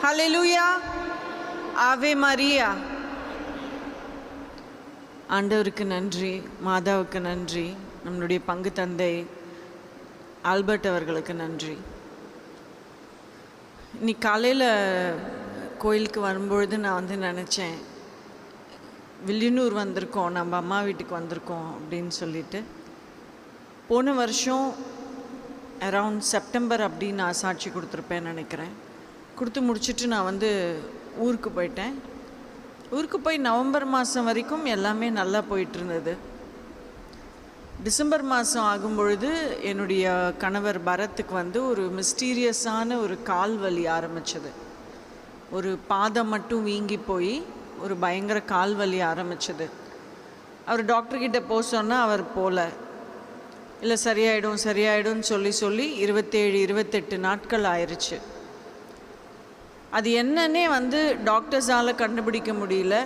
ஹல்லேலூயா. ஆவே மரியா. ஆண்டவருக்கு நன்றி, மாதாவுக்கு நன்றி, நம்மளுடைய பங்கு தந்தை ஆல்பர்ட் அவர்களுக்கு நன்றி. இன்னைக்கு காலையில் கோயிலுக்கு வரும்பொழுது நான் நினச்சேன், வில்லியனூர் வந்திருக்கோம், நம்ம அம்மா வீட்டுக்கு வந்திருக்கோம் அப்படின்னு சொல்லிட்டு. போன வருஷம் அரவுண்ட் செப்டம்பர் அப்படி நான் சாட்சி கொடுத்துருப்பேன்னு நினைக்கிறேன். கொடுத்து முடிச்சுட்டு நான் ஊருக்கு போயிட்டேன். ஊருக்கு போய் நவம்பர் மாதம் வரைக்கும் எல்லாமே நல்லா போயிட்டுருந்தது. டிசம்பர் மாதம் ஆகும்பொழுது என்னுடைய கணவர் பரத்துக்கு ஒரு மிஸ்டீரியஸான ஒரு கால் வலி ஆரம்பித்தது. ஒரு பாதம் மட்டும் வீங்கி போய் ஒரு பயங்கர கால் வலி ஆரம்பித்தது. அவர் டாக்டர்கிட்ட போக சொன்னால் அவர் போகல. இல்லை சரியாயிடும்னு சொல்லி 27-28 நாட்கள் ஆயிடுச்சு. அது என்னன்னே டாக்டர்ஸால் கண்டுபிடிக்க முடியல.